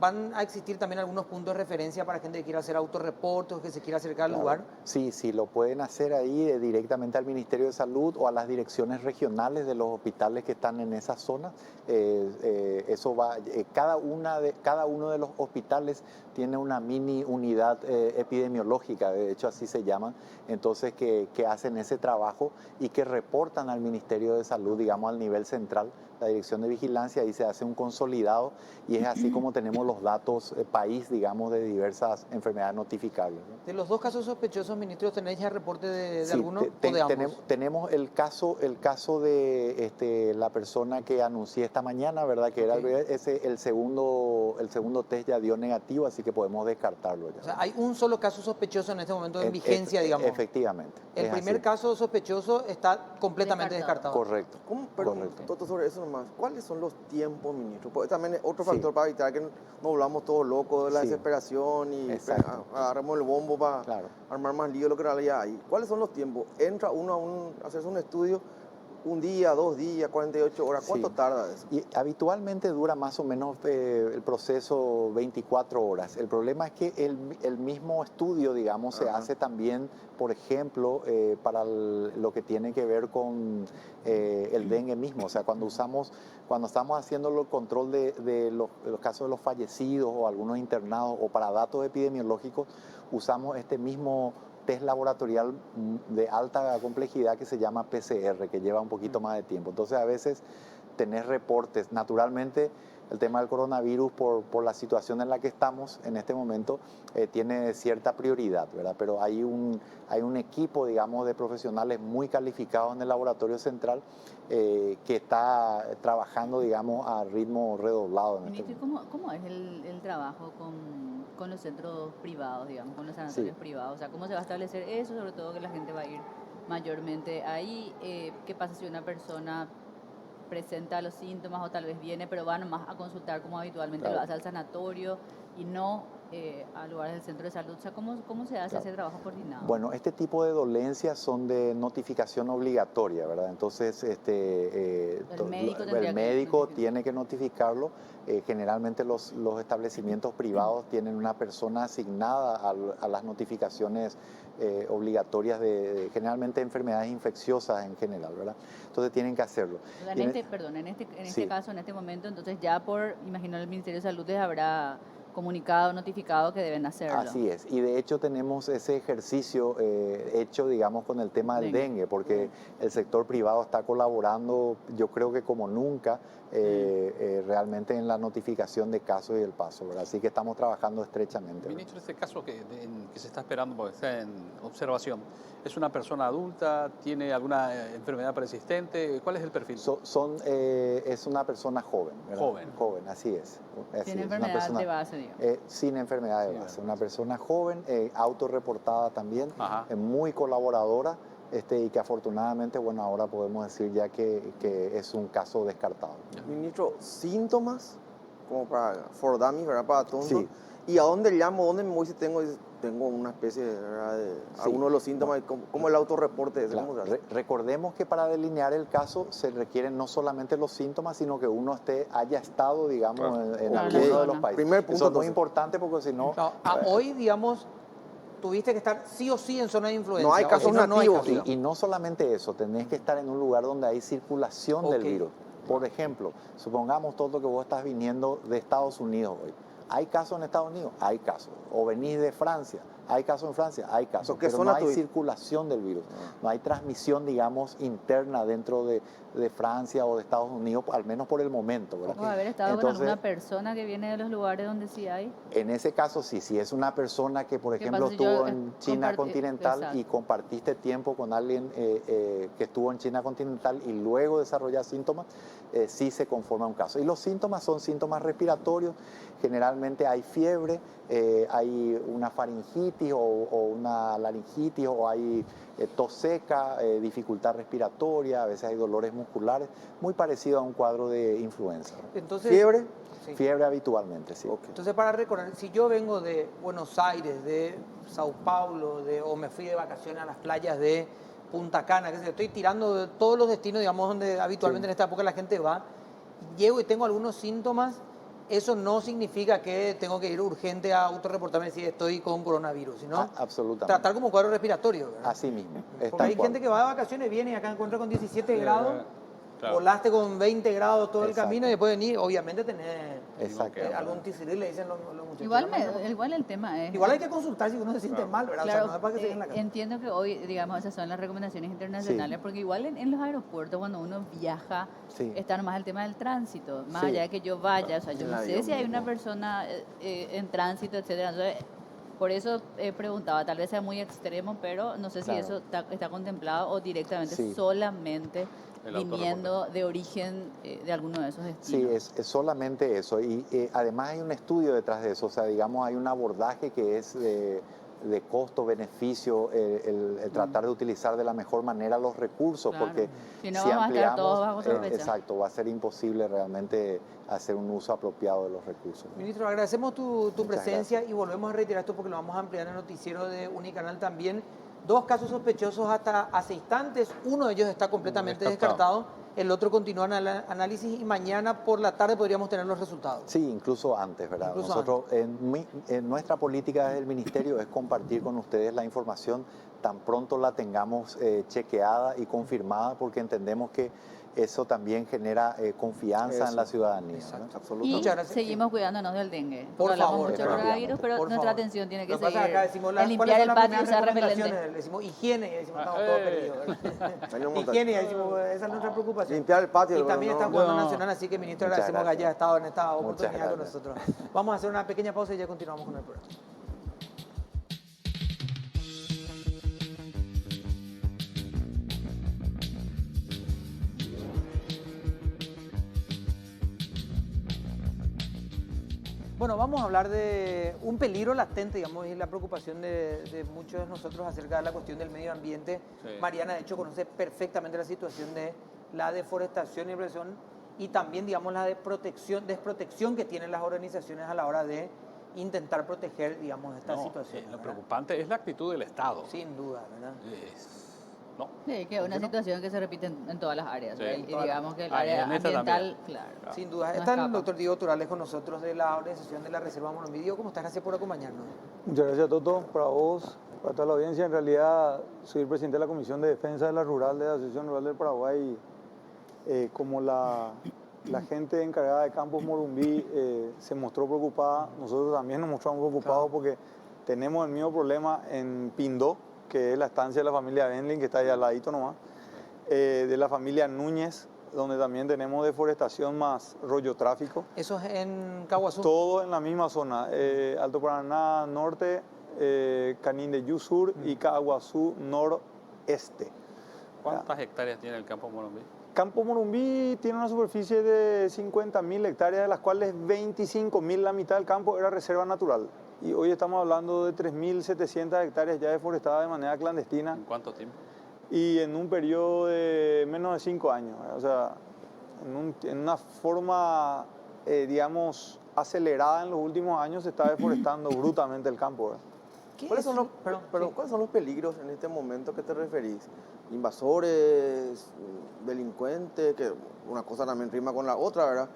¿Van a existir también algunos puntos de referencia para gente que quiera hacer autorreportes o que se quiera acercar al lugar? Sí, lo pueden hacer ahí directamente al Ministerio de Salud o a las direcciones regionales de los hospitales que están en esa zona. Eso va, cada uno de los hospitales tiene una mini unidad epidemiológica, de hecho así se llaman, entonces que hacen ese trabajo y que reportan al Ministerio de Salud, digamos al nivel central, la Dirección de Vigilancia, y se hace un consolidado y es así como tenemos los datos país, digamos, de diversas enfermedades notificables, ¿no? De los dos casos sospechosos, ministro, ¿tenéis ya reporte de alguno o de ambos? Tenemos el caso de la persona que anuncié esta mañana, ¿verdad? Que era el segundo test ya dio negativo, así que podemos descartarlo ya. O sea, hay un solo caso sospechoso en este momento en vigencia, digamos. Efectivamente. El primer caso sospechoso está completamente descartado. Correcto. Todo sobre eso nomás. ¿Cuáles son los tiempos, ministro? Porque también es otro factor para evitar que no volvamos todos locos de la desesperación y agarremos el bombo para armar más lío de lo que en realidad hay. ¿Cuáles son los tiempos? Entra uno a hacerse un estudio, un día, 2 días, 48 horas. ¿Cuánto tarda eso? Y habitualmente dura más o menos el proceso 24 horas. El problema es que el mismo estudio, digamos, se hace también, por ejemplo, para lo que tiene que ver con el dengue mismo. O sea, cuando estamos haciendo el control de los casos de los fallecidos o algunos internados o para datos epidemiológicos, usamos este mismo test laboratorial de alta complejidad que se llama PCR, que lleva un poquito más de tiempo. Entonces, a veces tenés reportes. Naturalmente, el tema del coronavirus, por la situación en la que estamos en este momento, tiene cierta prioridad, ¿verdad? Pero hay un equipo, digamos, de profesionales muy calificados en el laboratorio central que está trabajando, digamos, a ritmo redoblado. ¿Cómo es el trabajo con los centros privados, digamos, con los sanatorios privados? O sea, ¿cómo se va a establecer eso? Sobre todo que la gente va a ir mayormente ahí. ¿Qué pasa si una persona presenta los síntomas o tal vez viene, pero va nomás a consultar como habitualmente lo hace al sanatorio y no a lugares del centro de salud? O sea, ¿cómo se hace ese trabajo coordinado? Bueno, este tipo de dolencias son de notificación obligatoria, ¿verdad? Entonces, el médico tiene que notificarlo. Generalmente los establecimientos privados tienen una persona asignada a las notificaciones obligatorias de generalmente enfermedades infecciosas en general, ¿verdad? Entonces tienen que hacerlo. O sea, en este caso, en este momento, entonces ya imagino el Ministerio de Salud les habrá comunicado, notificado que deben hacerlo. Así es, y de hecho tenemos ese ejercicio hecho, digamos, con el tema del dengue, porque el sector privado está colaborando, yo creo que como nunca, realmente en la notificación de casos y el paso, ¿verdad? Así que estamos trabajando estrechamente. Ministro, este caso que se está esperando porque está en observación, ¿es una persona adulta? ¿Tiene alguna enfermedad persistente? ¿Cuál es el perfil? Es una persona joven, ¿verdad? Joven, así es. Tiene enfermedad de base, digo. Sin enfermedad de base. Una persona joven, autorreportada también, muy colaboradora. Y que afortunadamente, bueno, ahora podemos decir ya que es un caso descartado. Ministro, síntomas, como para for dummies, ¿verdad? Para tontos. Sí. ¿Y a dónde llamo? ¿Dónde me voy si tengo una especie ¿verdad? de alguno de los síntomas? ¿Cómo el autorreporte? Claro. Recordemos que para delinear el caso se requieren no solamente los síntomas, sino que uno haya estado, digamos, en alguno de los países. Primer punto, eso es muy importante porque si no... Hoy, digamos, tuviste que estar sí o sí en zona de influencia. No hay casos nativos. Y no solamente eso, tenés que estar en un lugar donde hay circulación del virus. Por ejemplo, supongamos todo que vos estás viniendo de Estados Unidos hoy. ¿Hay casos en Estados Unidos? Hay casos. O venís de Francia. ¿Hay casos en Francia? Hay casos. Pero no hay circulación del virus. No hay transmisión, digamos, interna dentro de Francia o de Estados Unidos, al menos por el momento, ¿verdad? ¿Puede haber estado con alguna persona que viene de los lugares donde sí hay? En ese caso sí. Si es una persona que, por ejemplo, estuvo en China continental y compartiste tiempo con alguien que estuvo en China continental y luego desarrolla síntomas, sí se conforma un caso. Y los síntomas son síntomas respiratorios. Generalmente hay fiebre, hay una faringitis o una laringitis, o hay tos seca, dificultad respiratoria, a veces hay dolores musculares, muy parecido a un cuadro de influenza. Entonces, ¿fiebre? Sí. Fiebre habitualmente, sí. Okay. Entonces, para recordar, si yo vengo de Buenos Aires, de Sao Paulo, o me fui de vacaciones a las playas de Punta Cana, que sé yo, estoy tirando de todos los destinos, digamos, donde habitualmente en esta época la gente va, llego y tengo algunos síntomas, eso no significa que tengo que ir urgente a autorreportarme si estoy con coronavirus, sino absolutamente. Tratar como un cuadro respiratorio, ¿verdad? Así mismo. Porque hay gente que va de vacaciones, viene y acá encuentra con 17 grados, volaste con 20 grados todo el camino y después venís, obviamente tenés algún tisiril, le dicen los muchachos. Igual el tema es... Igual hay que consultar si uno se siente mal, ¿verdad? Claro, o sea, no es para que se quede en la casa. entiendo que hoy, digamos, esas son las recomendaciones internacionales, porque igual en los aeropuertos, cuando uno viaja, está nomás el tema del tránsito, más allá de que yo vaya, o sea, yo no sé si hay una persona en tránsito, etcétera. Entonces, por eso preguntaba, tal vez sea muy extremo, pero no sé si eso está contemplado o directamente solamente viniendo de origen de alguno de esos destinos. Sí, es solamente eso. Y además hay un estudio detrás de eso. O sea, digamos, hay un abordaje que es de costo-beneficio, el tratar de utilizar de la mejor manera los recursos, porque si no vamos a quedar todos bajo sospecha. Exacto, va a ser imposible realmente hacer un uso apropiado de los recursos. Ministro, agradecemos tu presencia y volvemos a reiterar esto porque lo vamos a ampliar en el noticiero de Unicanal también. 2 casos sospechosos hasta hace instantes, uno de ellos está completamente descartado, el otro continúa en el análisis y mañana por la tarde podríamos tener los resultados. Sí, incluso antes, ¿verdad? Nosotros, en nuestra política desde el Ministerio es compartir con ustedes la información tan pronto la tengamos chequeada y confirmada, porque entendemos que eso también genera confianza en la ciudadanía. Exacto, ¿no? absolutamente. Y seguimos cuidándonos del dengue. Por hablamos favor, mucho del coronavirus, pero nuestra atención tiene que seguir en limpiar el patio, usar repelente. Le decimos higiene y decimos estamos todos perdidos. Higiene y decimos esa es nuestra preocupación. Limpiar el patio. Y también está jugando Nacional, así que ministro, agradecemos que haya estado en esta Muchas oportunidad con gracias. nosotros. Vamos a hacer una pequeña pausa y ya continuamos con el programa. Bueno, vamos a hablar de un peligro latente, digamos, y la preocupación de muchos de nosotros acerca de la cuestión del medio ambiente. Sí. Mariana, de hecho, conoce perfectamente la situación de la deforestación y presión y también, digamos, la desprotección que tienen las organizaciones a la hora de intentar proteger, digamos, esta situación. Lo preocupante es la actitud del Estado. Sin duda, ¿verdad? Sí, que es una situación que se repite en todas las áreas. Sí. Y digamos que el Y área en esta ambiental, también. claro. Sin duda. no Está el escapa. doctor Diego Turales con nosotros de la organización de la Reserva Monomídico. ¿Cómo estás? Gracias por acompañarnos. Muchas gracias, Toto, para vos, para toda la audiencia. En realidad, soy el presidente de la Comisión de Defensa de la Rural de la Asociación Rural del Paraguay, como la la gente encargada de Campos Morumbí se mostró preocupada. Nosotros también nos mostramos preocupados porque tenemos el mismo problema en Pindó, que es la estancia de la familia Benlin, que está ahí al ladito nomás, de la familia Núñez, donde también tenemos deforestación más rollo tráfico. Eso es en Caguazú. Todo en la misma zona, Alto Paraná Norte, Canindeyú Sur y Caguazú Noreste. ¿Cuántas hectáreas tiene el campo Morumbí? Campo Morumbí tiene una superficie de 50.000 hectáreas, de las cuales 25.000, la mitad del campo, era reserva natural. Y hoy estamos hablando de 3.700 hectáreas ya deforestadas de manera clandestina. ¿En cuánto tiempo? Y en un periodo de menos de 5 años. O sea, en una forma, digamos, acelerada en los últimos años se está deforestando brutalmente el campo. ¿Verdad? ¿Cuáles son los, ¿cuáles son los peligros en este momento que te referís? Invasores, delincuentes, que una cosa también rima con la otra, ¿verdad?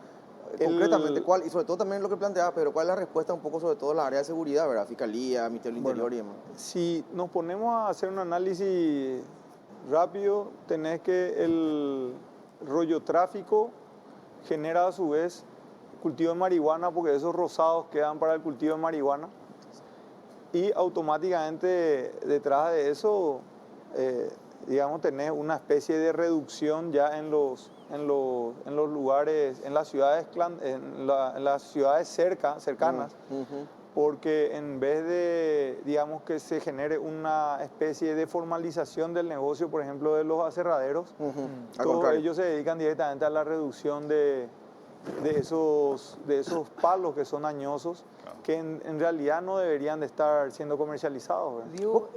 Concretamente, ¿cuál? Y sobre todo también lo que planteaba, pero ¿cuál es la respuesta un poco sobre todo en la área de seguridad, ¿verdad? Fiscalía, Ministerio del Interior y demás. Si nos ponemos a hacer un análisis rápido, tenés que el rollo tráfico genera a su vez cultivo de marihuana, porque esos rosados quedan para el cultivo de marihuana. Y automáticamente detrás de eso, digamos, tenés una especie de reducción ya en los lugares, en las ciudades, en las ciudades cercanas, porque en vez de, digamos, que se genere una especie de formalización del negocio, por ejemplo, de los aserraderos, todos ellos se dedican directamente a la reducción de esos palos que son añosos, que en realidad no deberían de estar siendo comercializados. Digo,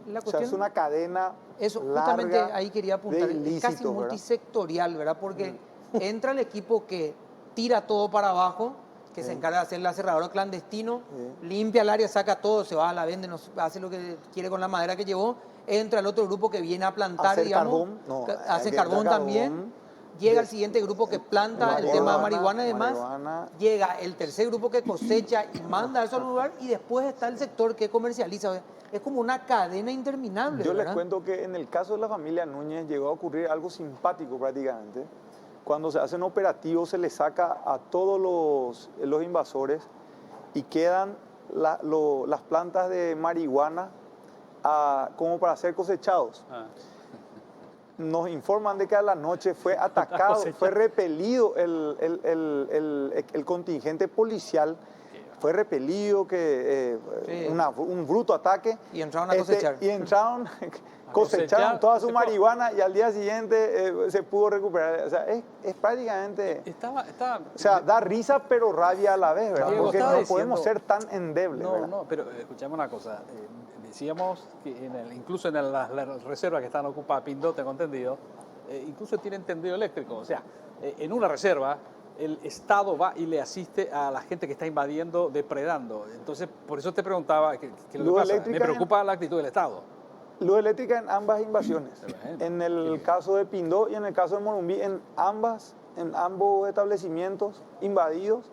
la O sea, cuestión, es una cadena eso, larga justamente ahí quería apuntar, de es ilícitos, casi ¿verdad? multisectorial, ¿verdad? Porque entra el equipo que tira todo para abajo, que se encarga de hacer el aserradero clandestino, limpia el área, saca todo, se va a la vende, hace lo que quiere con la madera que llevó. Entra el otro grupo que viene a plantar, Hacer digamos, carbón, hace carbón también. Llega el siguiente grupo que planta el tema de marihuana y demás. Llega el tercer grupo que cosecha y manda eso al lugar. Y después está el sector que comercializa. Es como una cadena interminable. Yo les ¿verdad? cuento que en el caso de la familia Núñez llegó a ocurrir algo simpático prácticamente. Cuando se hacen operativos se les saca a todos los invasores y quedan las plantas de marihuana como para ser cosechados. Nos informan de que a la noche fue atacado, fue repelido el contingente policial, fue repelido, un bruto ataque. Y entraron a cosechar. Y entraron, cosecharon toda su marihuana y al día siguiente se pudo recuperar. O sea, es prácticamente... O sea, da risa pero rabia a la vez, ¿verdad? Diego, porque no estaba podemos diciendo- ser tan endebles, ¿verdad? No, pero escuchame una cosa. Decíamos que incluso en las reservas que están ocupadas, Pindó, tengo entendido, incluso tienen tendido eléctrico. O sea, en una reserva el Estado va y le asiste a la gente que está invadiendo, depredando. Entonces, por eso te preguntaba lo que Luz pasa. Me eléctrica preocupa la actitud del Estado. Luz eléctrica en ambas invasiones. En el caso de Pindó y en el caso de Morumbí, en ambos establecimientos invadidos,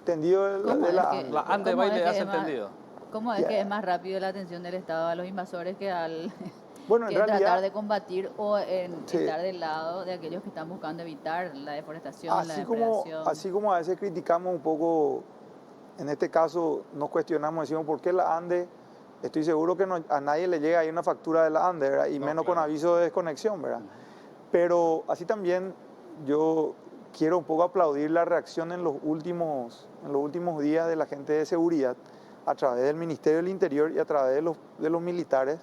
tendido de la ANDE. La ANDE va y le hace tendido. ¿Cómo es que es más rápido la atención del Estado a los invasores que al Bueno, en que tratar realidad, de combatir o en Sí. estar del lado de aquellos que están buscando evitar la deforestación, la así depredación? como a veces criticamos un poco, en este caso nos cuestionamos, decimos, ¿por qué la ANDE? Estoy seguro que a nadie le llega ahí una factura de la ANDE, ¿verdad? Y menos con aviso de desconexión, ¿verdad? Pero así también yo quiero un poco aplaudir la reacción en los últimos días de la gente de seguridad a través del Ministerio del Interior y a través de los militares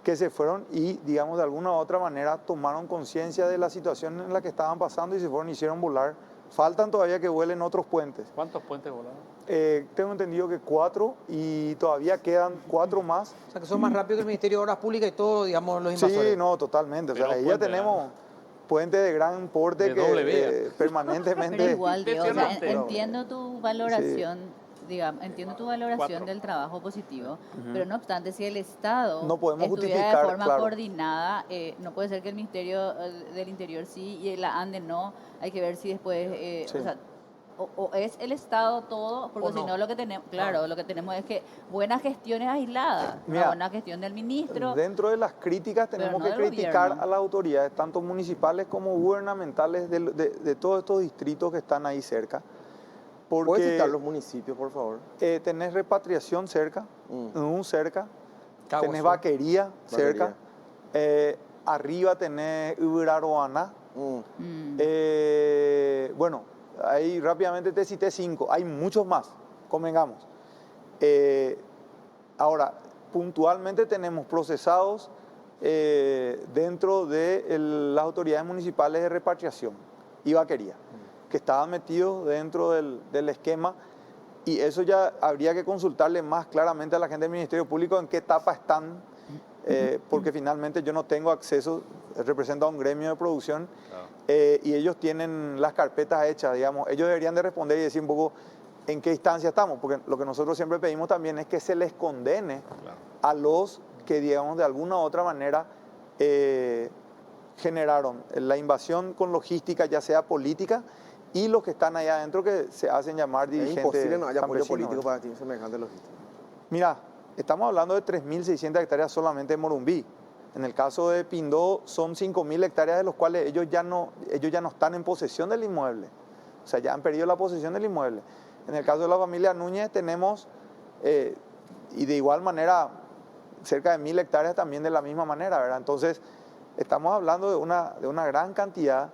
que se fueron y, digamos, de alguna u otra manera tomaron conciencia de la situación en la que estaban pasando y se fueron y hicieron volar. Faltan todavía que vuelen otros puentes. ¿Cuántos puentes volaron? Tengo entendido que 4 y todavía quedan 4 más. O sea, que son más rápidos que el Ministerio de Obras Públicas y todo, digamos, los invasores. Sí, no, totalmente. O sea, Pero ahí ya puente, tenemos puentes de gran porte De doble vía. permanentemente... Pero igual, Diego, o sea, Impresionante. entiendo tu valoración, digamos, entiendo tu valoración 4. del trabajo positivo, pero no obstante, si el Estado No podemos estuviera justificar, de forma claro. coordinada, no puede ser que el Ministerio del Interior sí y la ANDE no, hay que ver si después, Sí. o sea, o es el Estado todo, porque O si no. no lo que tenemos, claro, lo que tenemos es que buenas gestiones aisladas, Mira, una buena gestión del ministro. Dentro de las críticas tenemos no que del criticar gobierno. a las autoridades, tanto municipales como gubernamentales, de todos estos distritos que están ahí cerca. ¿Puedes citar Porque los municipios, por favor? tenés repatriación cerca, cerca, Cabo tenés Sur. vaquería cerca, arriba tenés Uberaroana. Bueno, ahí rápidamente te cité 5, hay muchos más, convengamos. Ahora, puntualmente tenemos procesados dentro de las autoridades municipales de repatriación y vaquería, que estaban metidos dentro del esquema, y eso ya habría que consultarle más claramente a la gente del Ministerio Público en qué etapa están, porque finalmente yo no tengo acceso, represento a un gremio de producción, y ellos tienen las carpetas hechas, digamos, ellos deberían de responder y decir un poco en qué instancia estamos, porque lo que nosotros siempre pedimos también es que se les condene a los que, digamos, de alguna u otra manera generaron la invasión con logística, ya sea política, y los que están allá adentro que se hacen llamar Es dirigentes imposible no haya apoyo campesinos, político ¿verdad? para ti, semejante logística. Mira, estamos hablando de 3.600 hectáreas solamente en Morumbí. En el caso de Pindó son 5.000 hectáreas de los cuales ellos ya no están en posesión del inmueble. O sea, ya han perdido la posesión del inmueble. En el caso de la familia Núñez tenemos, y de igual manera, cerca de 1.000 hectáreas también de la misma manera, ¿verdad? Entonces, estamos hablando de una gran cantidad,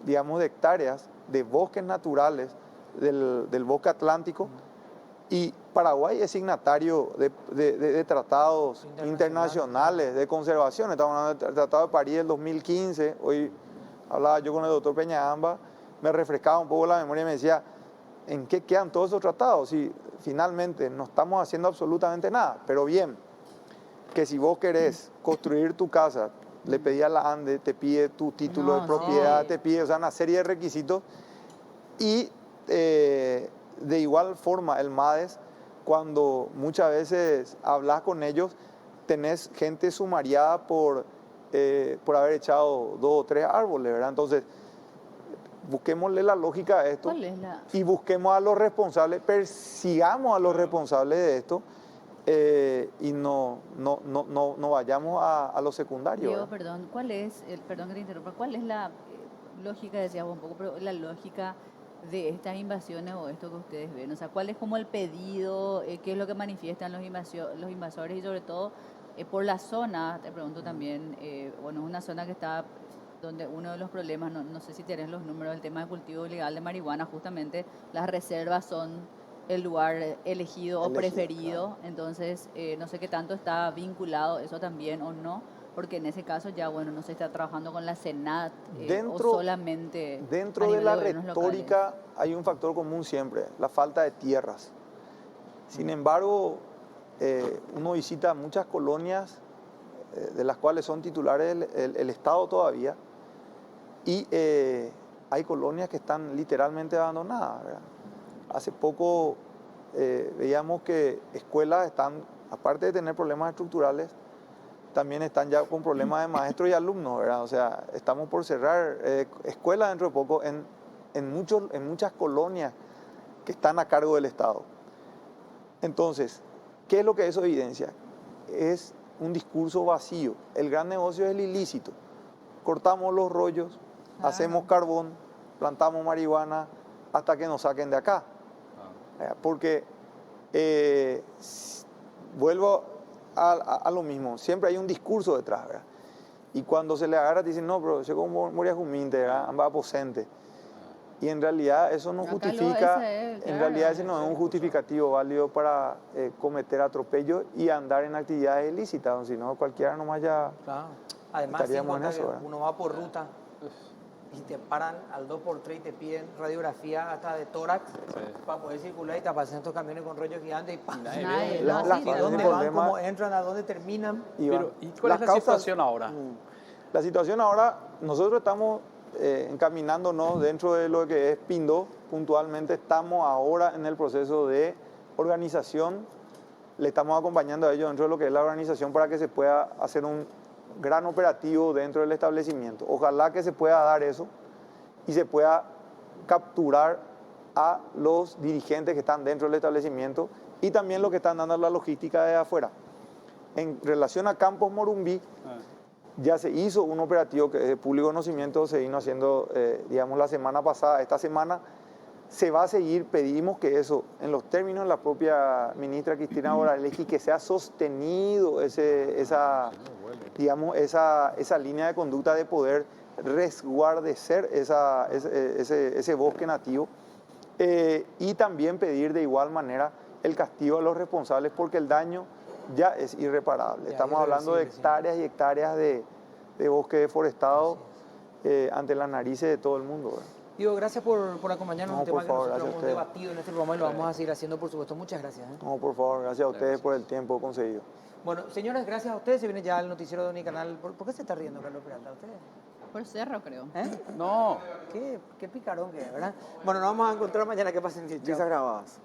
digamos, de hectáreas de bosques naturales del bosque atlántico, y Paraguay es signatario de tratados internacionales de conservación. Estamos hablando del Tratado de París del 2015. Hoy hablaba yo con el doctor Peñaamba, me refrescaba un poco la memoria y me decía, ¿en qué quedan todos esos tratados? Si finalmente no estamos haciendo absolutamente nada. Pero bien, que si vos querés construir tu casa, le pedí a la ANDE, te pide tu título de No, propiedad, sí. te pide, o sea, una serie de requisitos, y de igual forma el MADES, cuando muchas veces hablas con ellos, tenés gente sumariada por haber echado 2 o 3 árboles, ¿verdad? Entonces, busquémosle la lógica a esto ¿Cuál es la? y busquemos a los responsables, persigamos a los responsables de esto, y no vayamos a lo secundario, Diego, ¿verdad? perdón, perdón que te interrumpa, ¿cuál es la lógica, decías vos un poco, pero la lógica de estas invasiones o esto que ustedes ven? O sea, ¿cuál es como el pedido? ¿Qué es lo que manifiestan los invasores? Y sobre todo, por la zona, te pregunto también, bueno, es una zona que está donde uno de los problemas, no sé si tienes los números, el tema de cultivo ilegal de marihuana, justamente las reservas son el lugar elegido o preferido, entonces no sé qué tanto está vinculado eso también o no, porque en ese caso ya, bueno, no se está trabajando con la Senat o solamente a Dentro de nivel la gobiernos retórica locales. hay un factor común siempre, la falta de tierras. Sin embargo, uno visita muchas colonias de las cuales son titulares el Estado todavía, y hay colonias que están literalmente abandonadas, ¿verdad? Hace poco veíamos que escuelas están, aparte de tener problemas estructurales, también están ya con problemas de maestros y alumnos, ¿verdad? O sea, estamos por cerrar escuelas dentro de poco en muchas colonias que están a cargo del Estado. Entonces, ¿qué es lo que eso evidencia? Es un discurso vacío. El gran negocio es el ilícito. Cortamos los rollos, hacemos carbón, plantamos marihuana hasta que nos saquen de acá. Porque vuelvo a lo mismo, siempre hay un discurso detrás, ¿verdad? Y cuando se le agarra, te dicen, no, pero yo como moría juminte, ¿verdad? Amba aposente. Y en realidad eso no Acá justifica, en en realidad ese no es un justificativo válido para cometer atropellos y andar en actividades ilícitas, si no cualquiera nomás ya Claro. Además, sin estaríamos en contar eso, que ¿verdad? uno va por ruta y te paran al 2x3 y te piden radiografía hasta de tórax para poder circular, y te aparecen estos camiones con rollos gigantes y ¡pam! Nadie, La- no, la- sí, ¿Y el dónde problema- van? ¿Cómo entran? ¿A dónde terminan? Y Pero, van. ¿y cuál Las es la causas- situación ahora? La situación ahora, nosotros estamos encaminándonos dentro de lo que es Pindó. Puntualmente estamos ahora en el proceso de organización. Le estamos acompañando a ellos dentro de lo que es la organización para que se pueda hacer un gran operativo dentro del establecimiento. Ojalá que se pueda dar eso y se pueda capturar a los dirigentes que están dentro del establecimiento y también los que están dando la logística de afuera. En relación a Campos Morumbí, ya se hizo un operativo que es de público conocimiento, se vino haciendo, digamos, la semana pasada. Esta semana se va a seguir, pedimos que eso, en los términos de la propia ministra Cristina Boraleski, que sea sostenido esa línea de conducta de poder resguardecer ese bosque nativo, y también pedir de igual manera el castigo a los responsables, porque el daño ya es irreparable. Ya, Estamos hablando de hectáreas y hectáreas de bosque deforestado ante las narices de todo el mundo, ¿verdad? Diego, gracias por acompañarnos. No, Un tema por que favor, nosotros gracias a hemos ustedes. debatido en este programa y lo vamos a seguir haciendo, por supuesto. Muchas gracias. No, por favor, gracias a ustedes por el tiempo conseguido. Bueno, señores, gracias a ustedes. Se viene ya el noticiero de Unicanal. ¿Por qué se está riendo, Carlos Peralta? ¿Usted? Por cerro, creo. ¿Eh? No. Qué picarón que es, ¿verdad? Bueno, nos vamos a encontrar mañana. Que pasen bien. Chao. Risas grabadas.